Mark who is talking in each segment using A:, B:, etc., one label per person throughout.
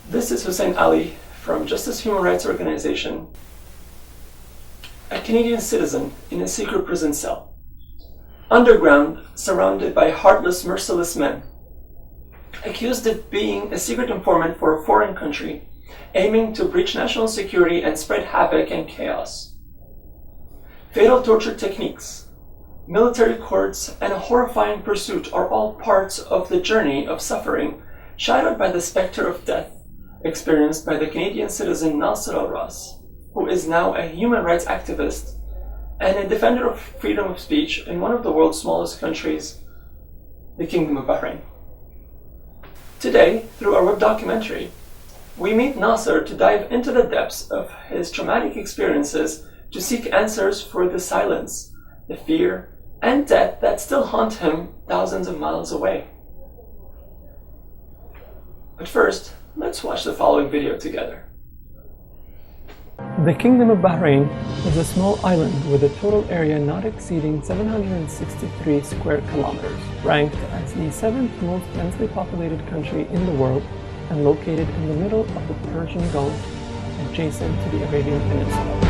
A: This is Hussein Ali from Justice Human Rights Organization, a Canadian citizen in a secret prison cell, underground, surrounded by heartless, merciless men, accused of being a secret informant for a foreign country, aiming to breach national security and spread havoc and chaos. Fatal torture techniques, military courts, and a horrifying pursuit are all parts of the journey of suffering shadowed by the specter of death experienced by the Canadian citizen Naser Al Raas, who is now a human rights activist and a defender of freedom of speech in one of the world's smallest countries, the Kingdom of Bahrain. Today, through our web documentary, we meet Naser to dive into the depths of his traumatic experiences to seek answers for the silence, the fear, and death that still haunt him thousands of miles away. But first, let's watch the following video together. The Kingdom of Bahrain is a small island with a total area not exceeding 763 square kilometers, ranked as the 7th most densely populated country in the world and located in the middle of the Persian Gulf, adjacent to the Arabian Peninsula.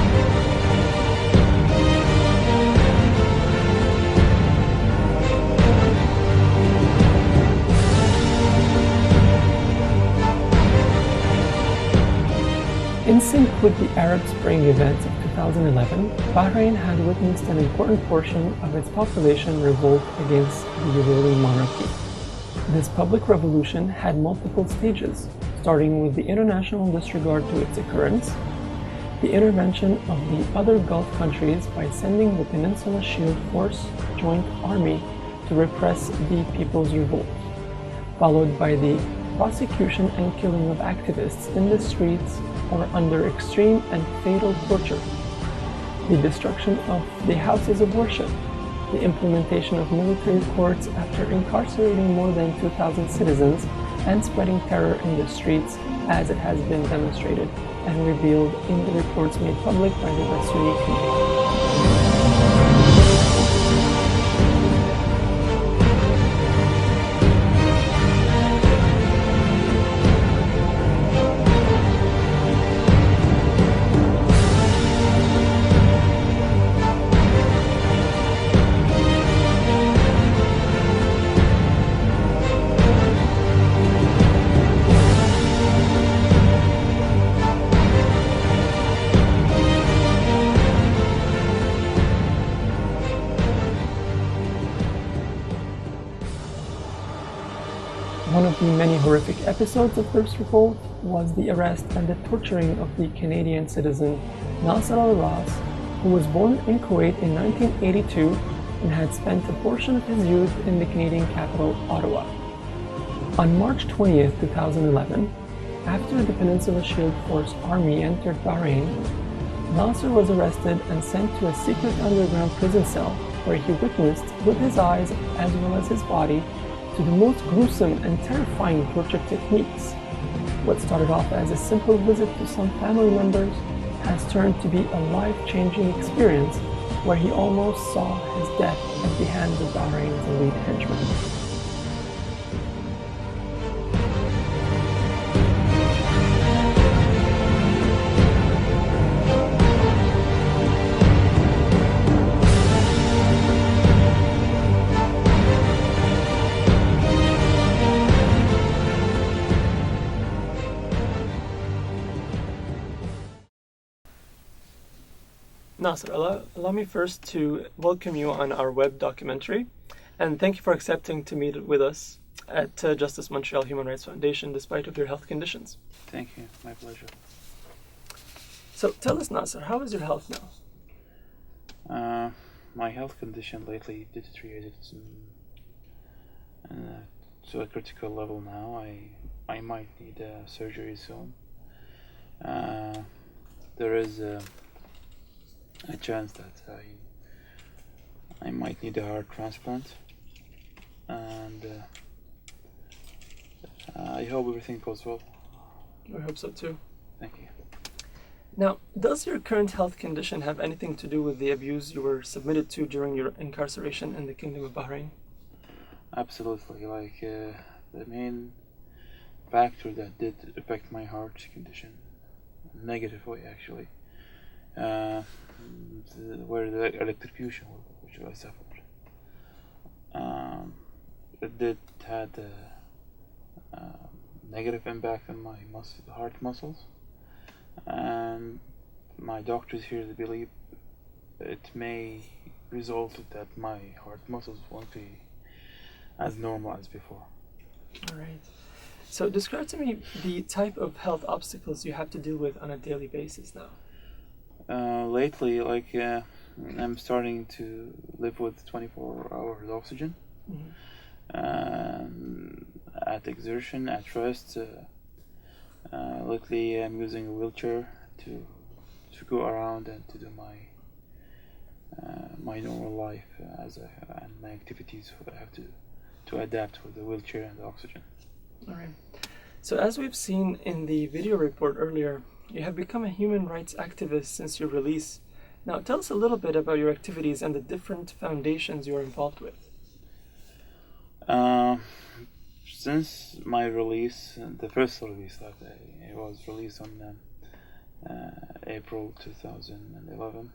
A: In sync with the Arab Spring events of 2011, Bahrain had witnessed an important portion of its population revolt against the ruling monarchy. This public revolution had multiple stages, starting with the international disregard to its occurrence, the intervention of the other Gulf countries by sending the Peninsula Shield Force Joint Army to repress the People's Revolt, followed by the prosecution and killing of activists in the streets or under extreme and fatal torture, the destruction of the houses of worship, the implementation of military courts after incarcerating more than 2,000 citizens and spreading terror in the streets, as it has been demonstrated and revealed in the reports made public by the Bahraini Regime. One of the many horrific episodes of this revolt was the arrest and the torturing of the Canadian citizen Naser Al Raas, who was born in Kuwait in 1982 and had spent a portion of his youth in the Canadian capital, Ottawa. On March 20, 2011, after the Peninsula Shield Force Army entered Bahrain, Naser was arrested and sent to a secret underground prison cell where he witnessed with his eyes as well as his body to the most gruesome and terrifying torture techniques. What started off as a simple visit to some family members has turned to be a life-changing experience where he almost saw his death at the hands of Bahrain's elite henchmen. Naser, allow me first to welcome you on our web documentary, and thank you for accepting to meet with us at Justice Montreal Human Rights Foundation despite of your health conditions.
B: Thank you, my pleasure.
A: So tell us, Naser, how is your health
B: now? My health condition lately deteriorated to a critical level now. I might need surgery soon. There is a chance that I might need a heart transplant, and I hope everything goes well.
A: I hope so too.
B: Thank you.
A: Now, does your current health condition have anything to do with the abuse you were submitted to during your incarceration in the Kingdom of Bahrain?
B: Absolutely. The factor that did affect my heart condition, negative way actually, where the electrocution which I suffered. It did had a negative impact on my heart muscles, and my doctors here believe it may result that my heart muscles won't be as normal as before.
A: All right. So describe to me the type of health obstacles you have to deal with on a daily basis now.
B: Lately, I'm starting to live with 24 hours oxygen.
A: Mm-hmm.
B: At exertion, at rest. Lately, I'm using a wheelchair to go around and to do my normal life and my activities. I have to adapt with the wheelchair and the oxygen.
A: All right. So as we've seen in the video report earlier, you have become a human rights activist since your release. Now tell us a little bit about your activities and the different foundations you are involved with.
B: Since my release, the first release that I was released on April 2011,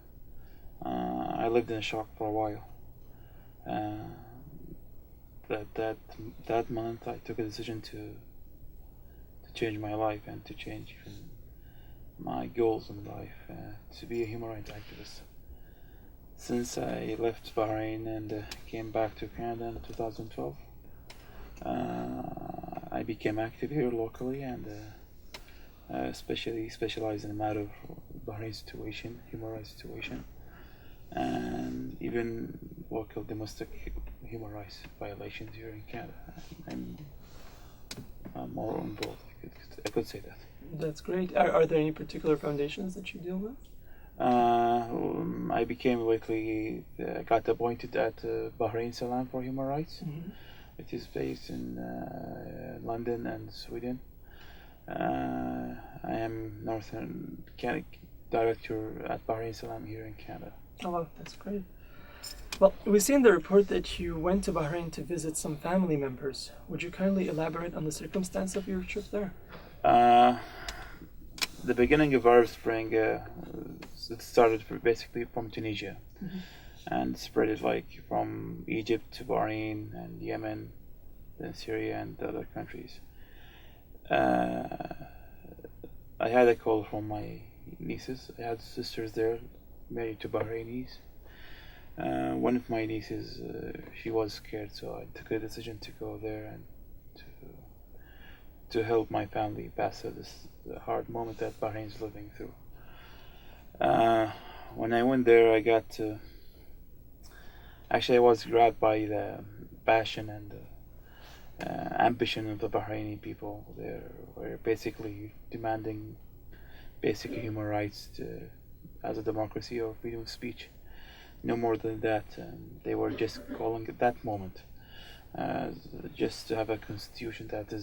B: I lived in shock for a while. That month I took a decision to change my life and to change even my goals in life, to be a human rights activist. Since I left Bahrain and came back to Canada in 2012, I became active here locally and especially specialized in the matter of Bahrain situation, human rights situation, and even local domestic human rights violations here in Canada. I'm more involved, I could say that.
A: That's great. Are there any particular foundations that you deal with?
B: I became lately, got appointed at Bahrain Salam for Human Rights.
A: Mm-hmm.
B: It is based in London and Sweden. I am Northern Director at Bahrain Salam here in Canada.
A: Oh, wow, that's great. Well, we see in the report that you went to Bahrain to visit some family members. Would you kindly elaborate on the circumstance of your trip there?
B: The beginning of Arab Spring, it started basically from Tunisia.
A: Mm-hmm.
B: And spread it from Egypt to Bahrain and Yemen, then Syria and the other countries. I had a call from my nieces. I had sisters there, married to Bahrainis. One of my nieces, she was scared, so I took a decision to go there and to help my family pass through this hard moment that Bahrain is living through. When I went there, I was grabbed by the passion and ambition of the Bahraini people. They were basically demanding basic human rights as a democracy or freedom of speech. No more than that. They were just calling at that moment just to have a constitution that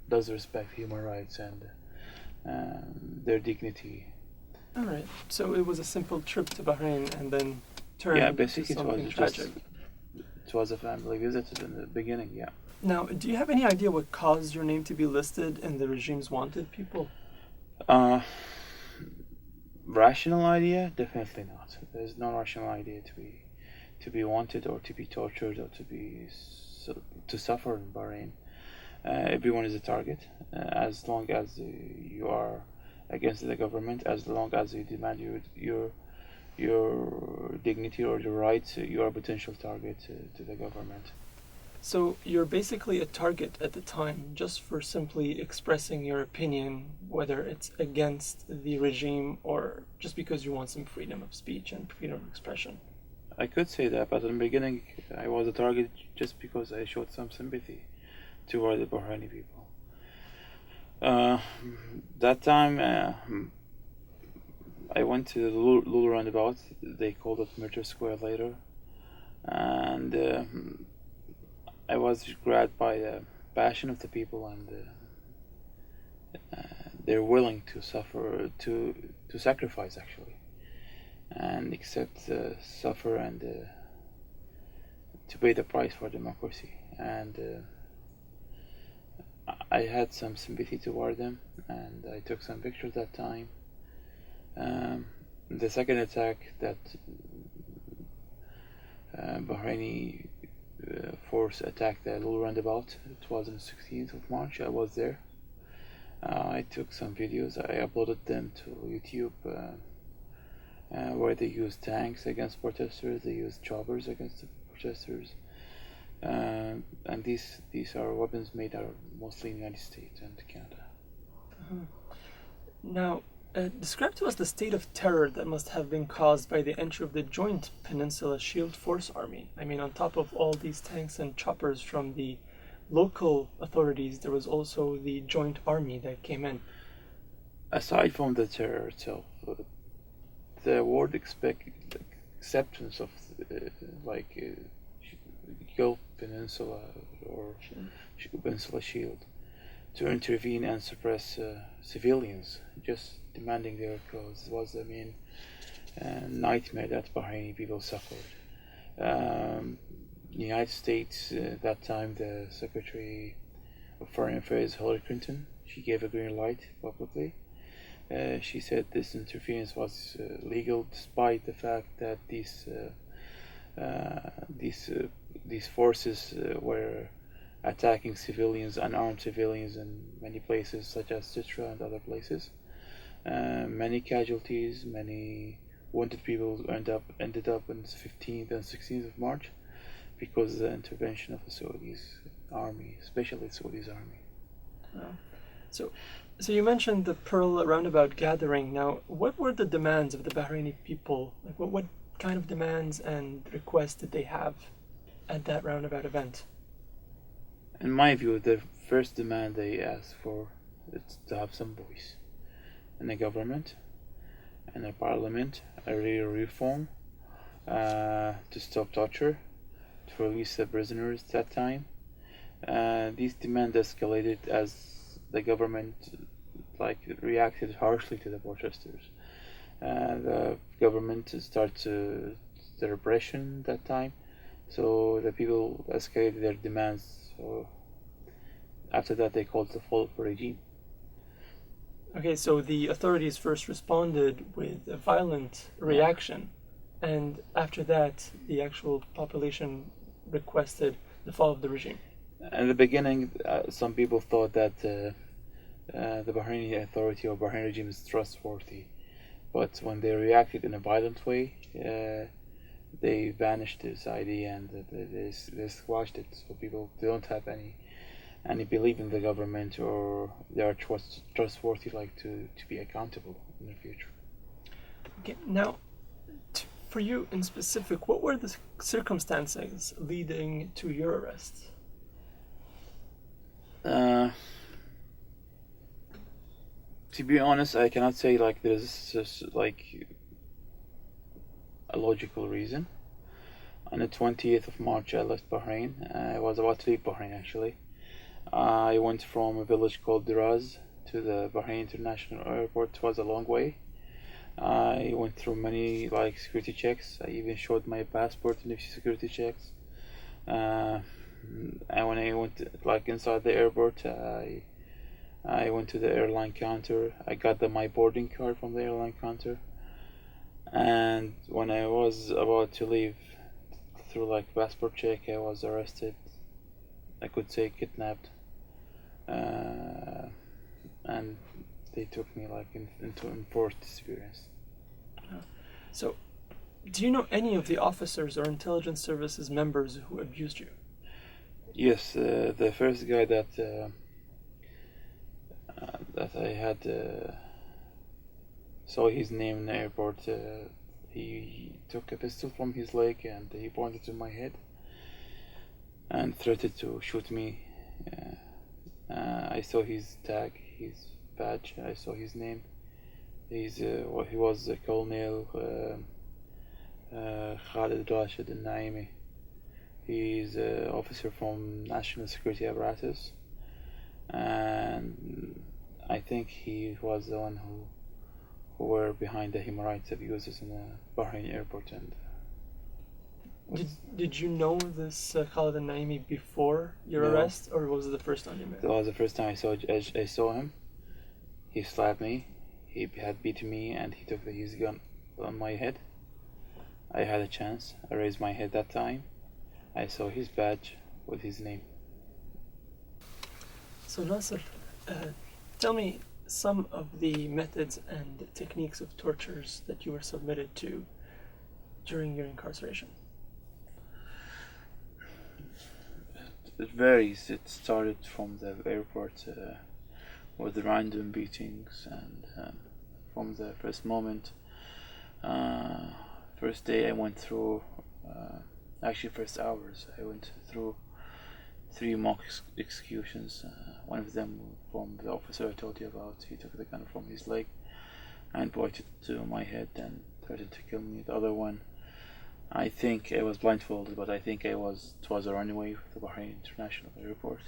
B: does respect human rights and their dignity.
A: All right. So it was a simple trip to Bahrain and then turned
B: basically
A: to something tragic.
B: It was a family visit in the beginning, yeah.
A: Now, do you have any idea what caused your name to be listed in the regime's wanted people?
B: Rational idea? Definitely not. There's no rational idea to be wanted or to be tortured or to suffer in Bahrain. Everyone is a target, as long as you are against the government, as long as you demand your dignity or your rights, you are a potential target to the government.
A: So you're basically a target at the time just for simply expressing your opinion, whether it's against the regime or just because you want some freedom of speech and freedom of expression.
B: I could say that, but in the beginning I was a target just because I showed some sympathy toward the Bahraini people. That time I went to the Lulu roundabout. They called it Murder Square later, and I was grabbed by the passion of the people, and they're willing to sacrifice actually, and accept suffer and to pay the price for democracy. And I had some sympathy toward them, and I took some pictures that time. The second attack that Bahraini force attacked the little roundabout, it was on the 16th of March. I was there. I took some videos. I uploaded them to YouTube, where they used tanks against protesters. They used choppers against the protesters. And these are weapons made are mostly in the United States and Canada.
A: Now, describe to us the state of terror that must have been caused by the entry of the Joint Peninsula Shield Force Army. I mean, on top of all these tanks and choppers from the local authorities, there was also the Joint Army that came in.
B: Aside from the terror itself, the world acceptance of Gulf Peninsula or Peninsula Shield to intervene and suppress civilians just demanding their cause was the main nightmare that Bahraini people suffered. The United States, at that time, the Secretary of Foreign Affairs, Hillary Clinton, she gave a green light publicly. She said this interference was legal, despite the fact that these forces were attacking civilians, unarmed civilians, in many places, such as Sitra and other places. Many casualties, many wounded people ended up on the 15th and 16th of March because of the intervention of the Saudi's army, especially Saudi's army.
A: Wow. So you mentioned the Pearl Roundabout gathering. Now, what were the demands of the Bahraini people? Like, what kind of demands and requests did they have at that roundabout event?
B: In my view, the first demand they asked for is to have some voice in the government, in the parliament, a real reform, to stop torture, to release the prisoners at that time. These demands escalated as the government reacted harshly to the protesters. The government started the repression at that time, so the people escalated their demands. So after that, they called the fall of the regime.
A: Okay, so the authorities first responded with a violent reaction, and after that, the actual population requested the fall of the regime.
B: In the beginning, some people thought that the Bahraini authority or Bahraini regime is trustworthy, but when they reacted in a violent way, they vanished this idea and they squashed it. So people don't have any belief in the government, or they are trustworthy, to be accountable in the future.
A: Okay, now, for you in specific, what were the circumstances leading to your arrest?
B: To be honest, I cannot say there's just a logical reason. On the 20th of March, I left Bahrain. I was about to leave Bahrain, actually. I went from a village called Daraz to the Bahrain International Airport. It was a long way. I went through many security checks. I even showed my passport in the security checks. And when I went inside the airport, I went to the airline counter. I got my boarding card from the airline counter. And when I was about to leave through passport check, I was arrested. I could say kidnapped. And they took me into enforced disappearance.
A: So, do you know any of the officers or intelligence services members who abused you?
B: Yes, the first guy that I had saw his name in the airport. He took a pistol from his leg and he pointed to my head and threatened to shoot me. I saw his tag, his badge. I saw his name. He was Colonel Khalid Rashid Al Naimi. He's an officer from National Security Apparatus, and I think he was the one who were behind the human rights abuses in the Bahrain airport. And
A: Did you know this Khalid al-Naimi before your
B: No.
A: arrest, or was it the first time you met
B: That
A: him?
B: was the first time I saw him. He slapped me. He had beaten me, and he took his gun on my head. I had a chance. I raised my head that time. I saw his badge with his name.
A: So Nasser, tell me some of the methods and techniques of tortures that you were submitted to during your incarceration.
B: It varies. It started from the airport with random beatings, and from the first moment, first day I went through, actually first hours, I went through 3 mock executions. One of them from the officer I told you about. He took the gun from his leg and pointed to my head and threatened to kill me. The other one, I think I was blindfolded, but I think it was a runway of the Bahrain International Airport.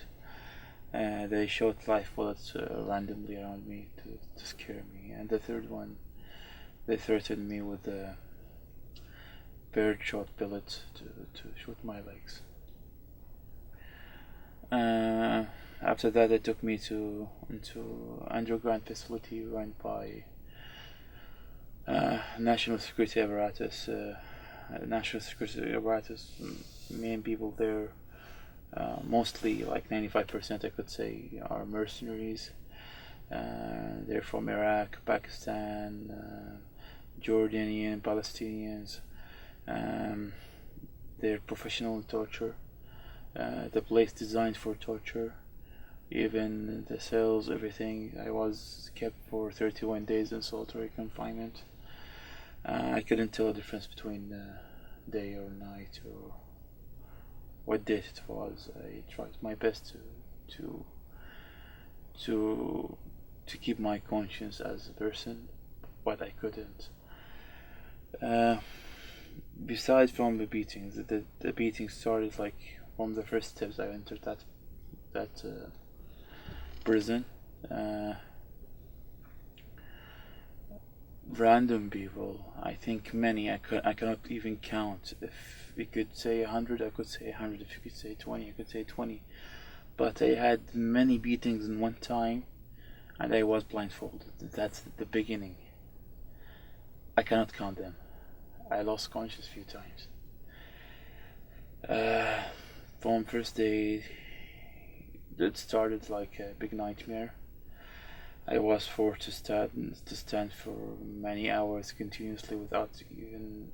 B: They shot live bullets randomly around me to scare me. And the third one, they threatened me with a bird-shot bullet to shoot my legs. After that, they took me into underground facility run by national security apparatus. National security apparatus, main people there, mostly like 95% I could say, are mercenaries. They're from Iraq, Pakistan, Jordanian, Palestinians. They're professional in torture. The place designed for torture, even the cells, everything. I was kept for 31 days in solitary confinement. I couldn't tell the difference between day or night or what date it was. I tried my best to keep my conscience as a person, but I couldn't. Besides from the beatings, the beatings started like from the first steps I entered that prison. Random people, I think many, I cannot even count. If we could say 100, I could say 100. If you could say 20, I could say 20. But I had many beatings in one time, and I was blindfolded. That's the beginning. I cannot count them. I lost conscious a few times. From first day, it started like a big nightmare. I was forced to stand for many hours continuously without even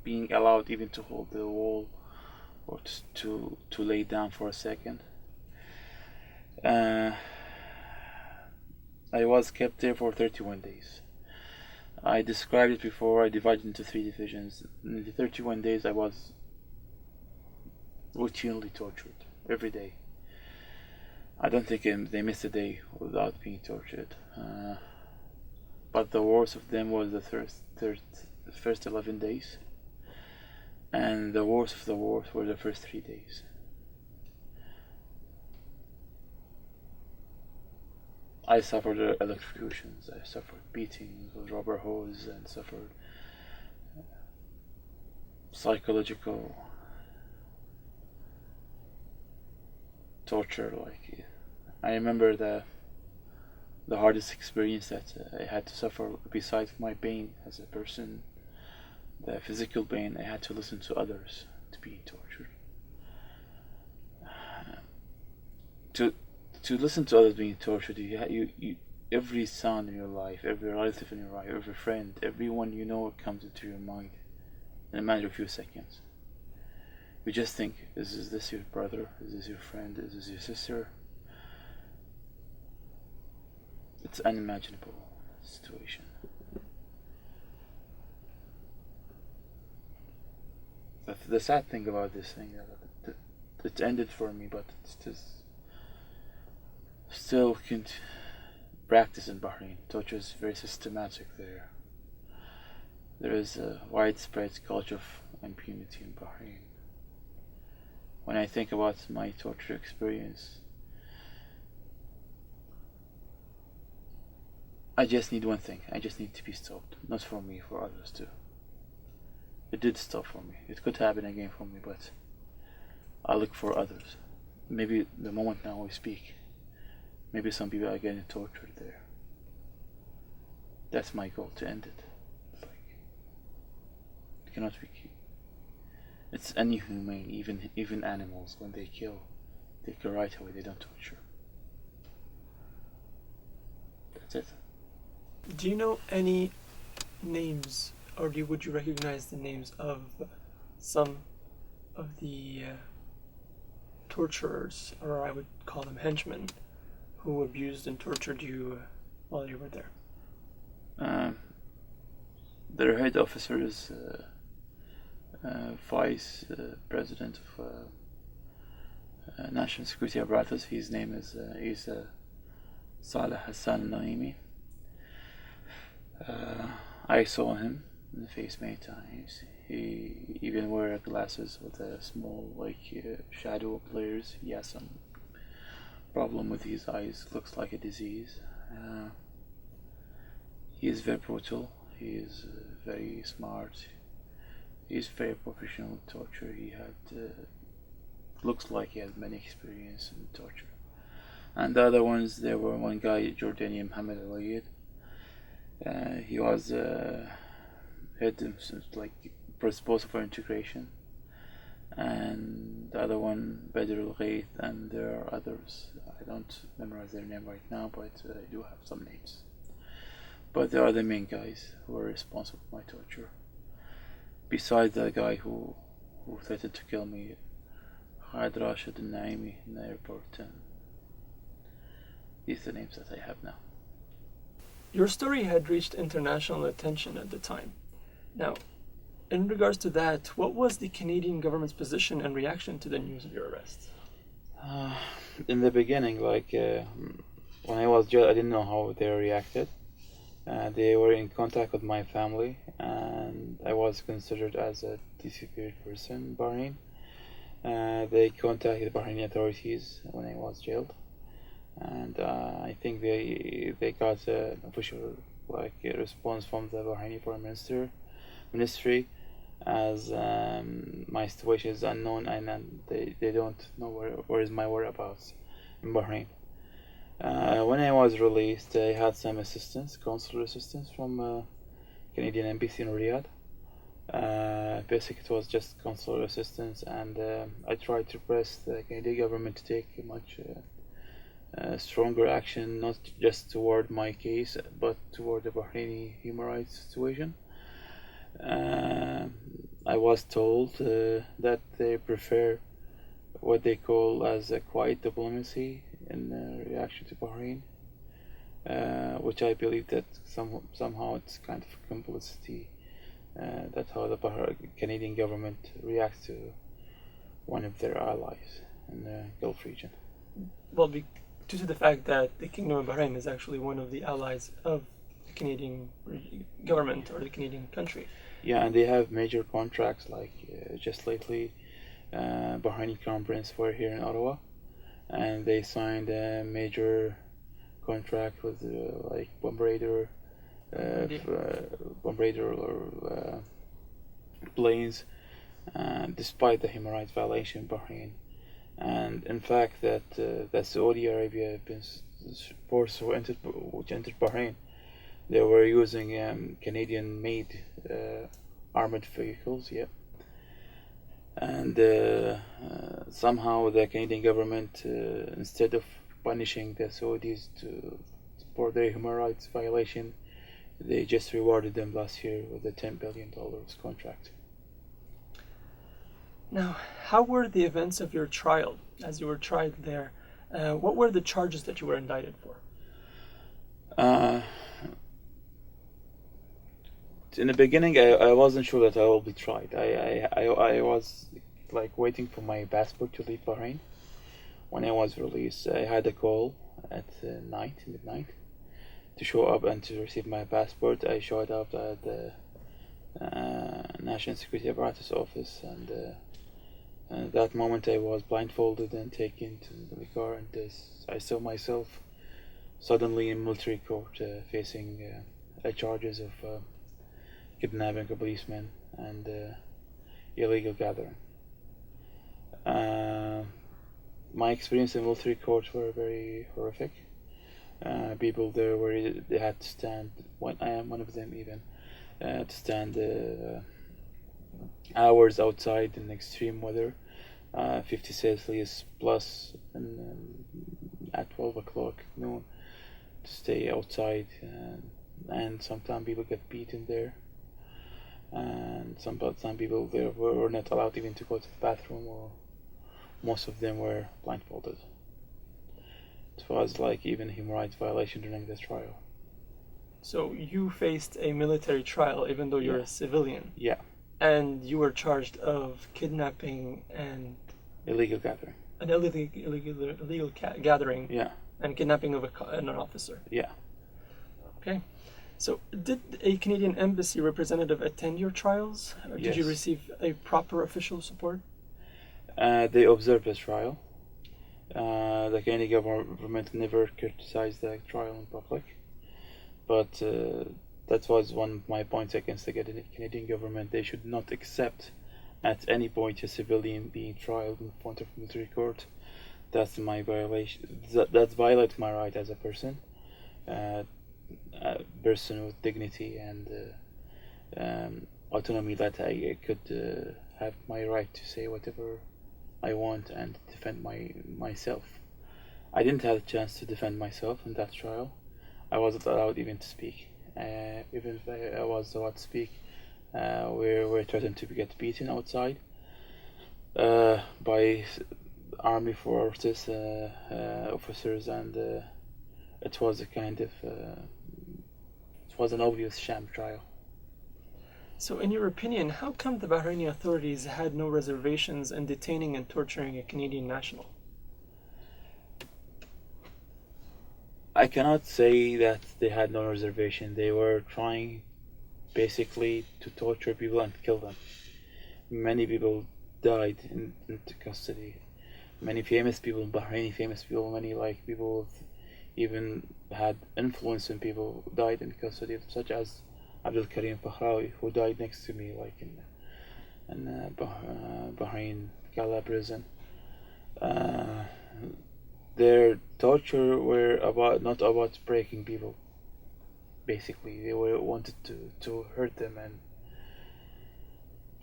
B: being allowed even to hold the wall or to lay down for a second. I was kept there for 31 days. I described it before. I divided into 3 divisions. In the 31 days I was routinely tortured every day. I don't think they missed a day without being tortured. But the worst of them was the first 11 days. And the worst of the worst were the first 3 days. I suffered electrocutions, I suffered beatings with rubber hose, and suffered psychological torture. Like, I remember the hardest experience that I had to suffer, besides my pain as a person, the physical pain. I had to listen to others to be tortured. To listen to others being tortured, you every sound in your life, every relative in your life, every friend, everyone you know comes into your mind in a matter of a few seconds. You just think, is this your brother? Is this your friend? Is this your sister? It's an unimaginable situation. The sad thing about this thing, it ended for me, but it's just still practice in Bahrain. Torture is very systematic there. There is a widespread culture of impunity in Bahrain. When I think about my torture experience, I just need one thing. I just need to be stopped. Not for me, for others too. it did stop for me. It could happen again for me, but I look for others. Maybe the moment now we speak, maybe some people are getting tortured there. That's my goal, to end it. Like, it cannot be. It's inhumane. Even animals, when they kill right away. They don't torture. That's it.
A: Do you know any names, or would you recognize the names of some of the torturers, or I would call them henchmen, who abused and tortured you while you were there?
B: Their head officer is vice president of national security apparatus. His name is Saleh Hassan Naimi. I saw him in the face many times. He even wear glasses with a small shadow players. He has some problem with his eyes. Looks like a disease. He is very brutal. He is very smart. He is very professional with torture. He had looks like he had many experience in torture. And the other ones, there were one guy, Jordanian Mohammed Al. He was head responsible for integration, and the other one Badr Al, and there are others. I don't memorize their name right now, but I do have some names. But there are the main guys who are responsible for my torture. Besides the guy who threatened to kill me, Khalid Rashid and Naimi in the airport, and these are the names that I have now.
A: Your story had reached international attention at the time. Now, in regards to that, what was the Canadian government's position and reaction to the news of your arrest?
B: In the beginning, when I was jailed, I didn't know how they reacted. They were in contact with my family, and I was considered as a disappeared person in Bahrain. They contacted the Bahraini authorities when I was jailed, and I think they got an official a response from the Bahraini Foreign Ministry, as my situation is unknown, and they don't know where is my whereabouts in Bahrain. When I was released, I had some consular assistance from Canadian embassy in Riyadh. Basically, it was just consular assistance, and I tried to press the Canadian government to take a much stronger action, not just toward my case, but toward the Bahraini human rights situation. I was told that they prefer what they call as a quiet diplomacy in reaction to Bahrain, which I believe that somehow it's kind of complicity. That's how the Canadian government reacts to one of their allies in the Gulf region.
A: Well, due to the fact that the Kingdom of Bahrain is actually one of the allies of the Canadian government or the Canadian country.
B: Yeah, and they have major contracts, just lately, Bahraini Crown Prince were here in Ottawa, and they signed a major contract with bombardier or planes, despite the human rights violation in Bahrain. And in fact, that Saudi Arabia had been forced which entered Bahrain. They were using Canadian-made armored vehicles, yeah. And somehow the Canadian government, instead of punishing the Saudis for their human rights violation, they just rewarded them last year with a $10 billion contract.
A: Now, how were the events of your trial, as you were tried there? What were the charges that you were indicted for?
B: In the beginning, I wasn't sure that I will be tried. I was waiting for my passport to leave Bahrain. When I was released, I had a call at midnight, to show up and to receive my passport. I showed up at the National Security Apparatus office, and at that moment I was blindfolded and taken to the car, and I saw myself suddenly in military court, facing charges of kidnapping a policeman and illegal gathering. My experience in military courts were very horrific. People there they had to stand. I am one of them even. To stand hours outside in extreme weather, 50 Celsius plus, and at 12 o'clock noon to stay outside, and sometimes people get beaten there, and some people there were not allowed even to go to the bathroom, or most of them were blindfolded. It was like even a human rights violation during the trial.
A: So you faced a military trial even though you're a civilian?
B: Yeah. And
A: you were charged of kidnapping and
B: illegal gathering.
A: An illegal gathering.
B: Yeah.
A: And kidnapping of an officer.
B: Yeah.
A: Okay. So did a Canadian embassy representative attend your trials? Or
B: Yes.
A: Did you receive a proper official support?
B: They observed the trial. The Canadian government never criticized the trial in public, but that was one of my points against the Canadian government. They should not accept at any point a civilian being tried in front of military court. That's my violation. That violates my right as a person, a person with dignity and autonomy, that I could have my right to say whatever I want and defend myself. I didn't have a chance to defend myself in that trial. I wasn't allowed even to speak. Even if I was allowed to speak, we're threatened to get beaten outside by army forces, officers, and it was a kind of it was an obvious sham trial.
A: So in your opinion, how come the Bahraini authorities had no reservations in detaining and torturing a Canadian national?
B: I cannot say that they had no reservation. They were trying basically to torture people and kill them. Many people died into custody. Many famous people, Bahraini famous people, many like people with even had influence in people died in custody, such as Abdul Karim Bahrawi, who died next to me, like in Bahrain Gala prison. Their torture were not about breaking people. Basically, they wanted to hurt them and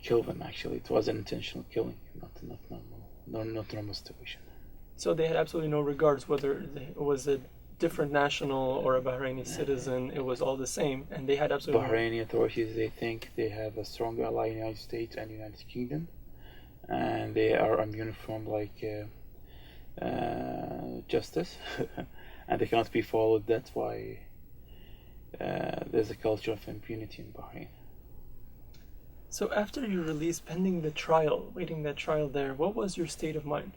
B: kill them. Actually, it was an intentional killing, not normal situation.
A: So they had absolutely no regards whether it was a different national or a Bahraini citizen. It was all the same, and they had absolutely
B: Bahraini authorities, they think they have a strong ally in the United States and United Kingdom, and they are immune from justice, and they cannot be followed. That's why there's a culture of impunity in Bahrain.
A: So after your release, pending the trial, waiting that trial there, what was your state of mind?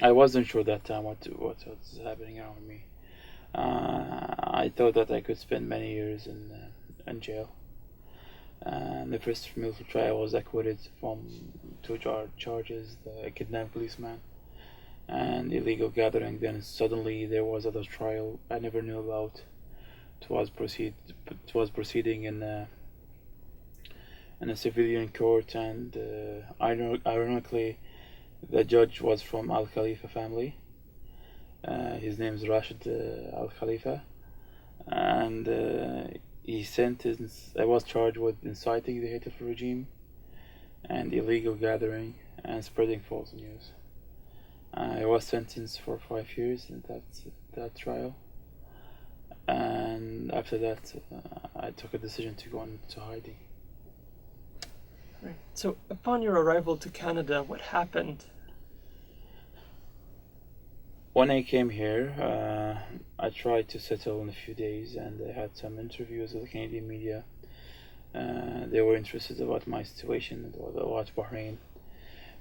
B: I wasn't sure that time what was happening around me. I thought that I could spend many years in jail. The first military trial was acquitted from two charges: the kidnapped policeman and illegal gathering. Then suddenly there was other trial I never knew about. It was proceeding in a civilian court, and ironically, the judge was from Al Khalifa family. His name is Rashid Al Khalifa, and I was charged with inciting the hateful regime and illegal gathering and spreading false news. I was sentenced for 5 years in that trial, and after that I took a decision to go into hiding.
A: Right. So upon your arrival to Canada, what happened?
B: When I came here, I tried to settle in a few days, and I had some interviews with the Canadian media. They were interested about my situation and about Bahrain.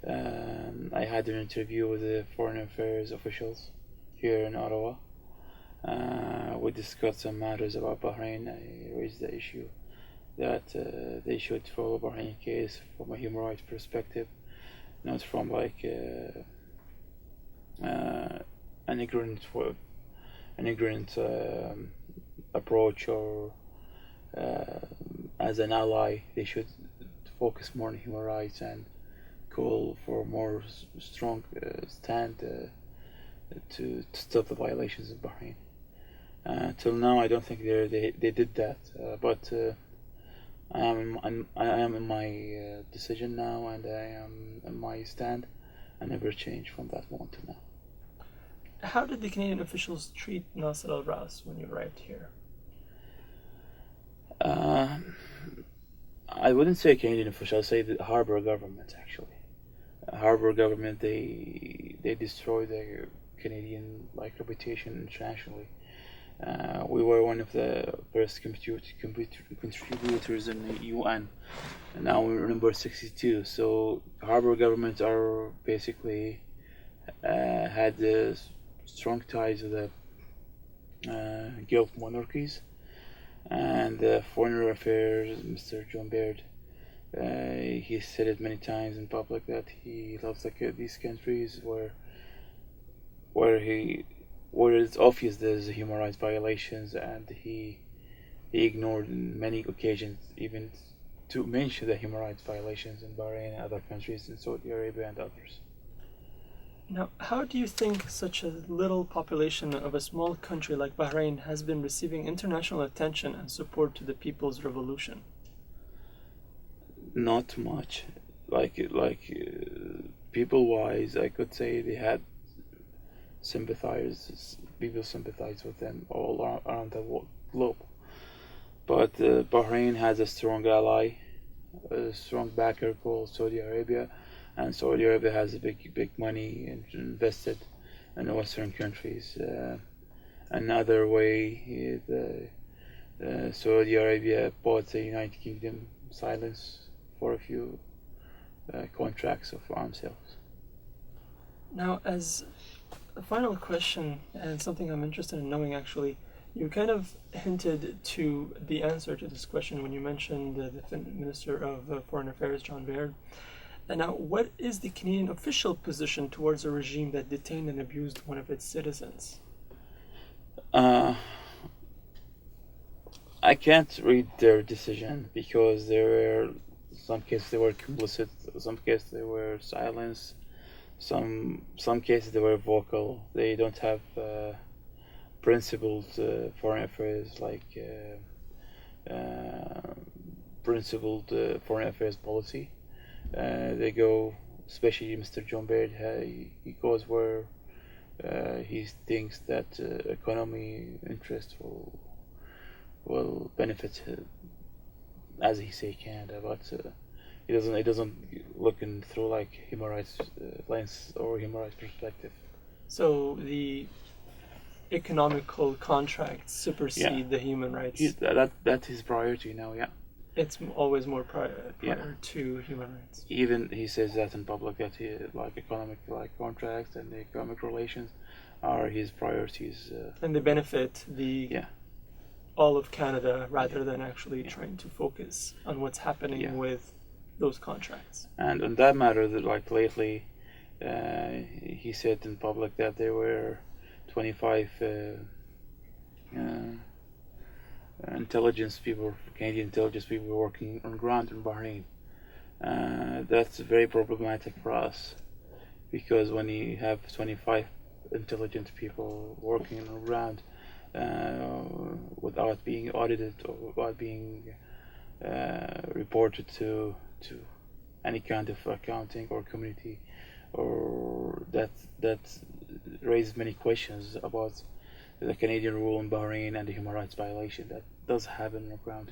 B: I had an interview with the foreign affairs officials here in Ottawa. We discussed some matters about Bahrain. I raised the issue that they should follow Bahrain case from a human rights perspective, not from an ignorant approach or as an ally, they should focus more on human rights and call for more strong stand to stop the violations in Bahrain. Till now, I don't think they did that, but I am in my decision now, and I am in my stand. I never changed from that moment to now.
A: How did the Canadian officials treat Naser Al Raas when you arrived here?
B: I wouldn't say Canadian officials. I'd say the Harbour government, actually. Harbour government, they destroyed their Canadian reputation internationally. We were one of the first contributors in the UN, and now we're number 62. So Harbour governments are basically had strong ties with the Gulf monarchies, and Foreign Affairs, Mr. John Baird, he said it many times in public that he loves these countries where it's obvious there's human rights violations, and he ignored in many occasions even to mention the human rights violations in Bahrain and other countries, in Saudi Arabia and others.
A: Now, how do you think such a little population of a small country like Bahrain has been receiving international attention and support to the people's revolution?
B: Not much. People-wise, I could say they had sympathizers. People sympathize with them all around the globe. But Bahrain has a strong ally, a strong backer called Saudi Arabia, and Saudi Arabia has a big money invested in the Western countries. Another way, Saudi Arabia bought the United Kingdom silence for a few contracts of arms sales.
A: Now, as a final question, and something I'm interested in knowing actually, you kind of hinted to the answer to this question when you mentioned the Minister of Foreign Affairs, John Baird. And now, what is the Canadian official position towards a regime that detained and abused one of its citizens?
B: I can't read their decision because some cases they were complicit, some cases they were silenced, some cases they were vocal. They don't have principled foreign affairs principled foreign affairs policy. They go, especially Mr. John Baird, he goes where he thinks that economy interest will benefit, as he say Canada, but he doesn't looking through human rights lens or human rights perspective.
A: So the economical contracts supersede the human rights.
B: That's his priority now. Yeah.
A: It's always more prior to human rights.
B: Even he says that in public, that he economic contracts and the economic relations are his priorities.
A: And they benefit all of Canada rather than actually trying to focus on what's happening with those contracts.
B: And on that matter, that lately, he said in public that there were 25 intelligence people, Canadian intelligence people working on ground in Bahrain. That's very problematic for us, because when you have 25 intelligent people working on ground without being audited or without being reported to any kind of accounting or community, or that raises many questions about the Canadian rule in Bahrain and the human rights violation that does happen on the ground.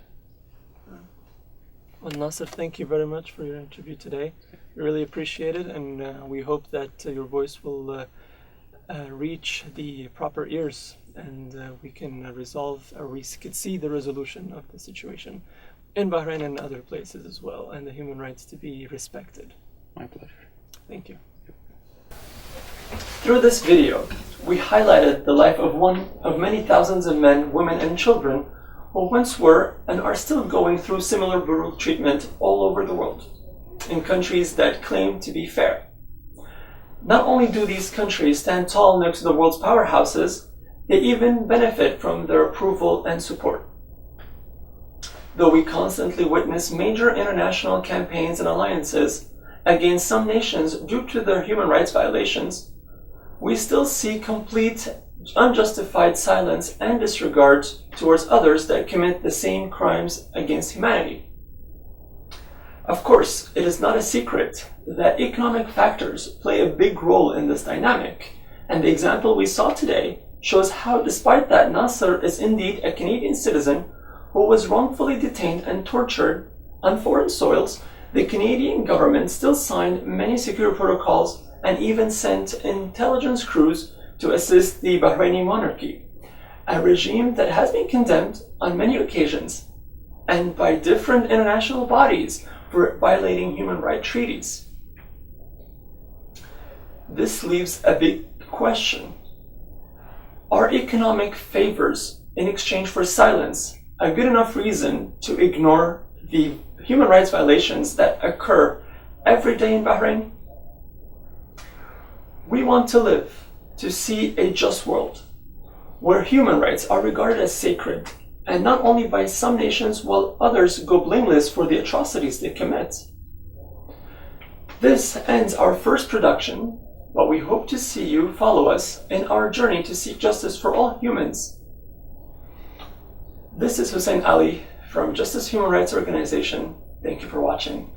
A: Well, Naser, thank you very much for your interview today. We really appreciate it, and we hope that your voice will reach the proper ears, and we can resolve, or we can see the resolution of the situation in Bahrain and other places as well, and the human rights to be respected.
B: My pleasure.
A: Thank you. Through this video, we highlighted the life of one of many thousands of men, women, and children who once were and are still going through similar brutal treatment all over the world, in countries that claim to be fair. Not only do these countries stand tall next to the world's powerhouses, they even benefit from their approval and support. Though we constantly witness major international campaigns and alliances against some nations due to their human rights violations, we still see complete unjustified silence and disregard towards others that commit the same crimes against humanity. Of course, it is not a secret that economic factors play a big role in this dynamic, and the example we saw today shows how, despite that Naser is indeed a Canadian citizen who was wrongfully detained and tortured on foreign soils, the Canadian government still signed many security protocols and even sent intelligence crews to assist the Bahraini monarchy, a regime that has been condemned on many occasions and by different international bodies for violating human rights treaties. This leaves a big question. Are economic favors in exchange for silence a good enough reason to ignore the human rights violations that occur every day in Bahrain? We want to live to see a just world where human rights are regarded as sacred, and not only by some nations while others go blameless for the atrocities they commit. This ends our first production, but we hope to see you follow us in our journey to seek justice for all humans. This is Hussein Ali from Justice Human Rights Organization. Thank you for watching.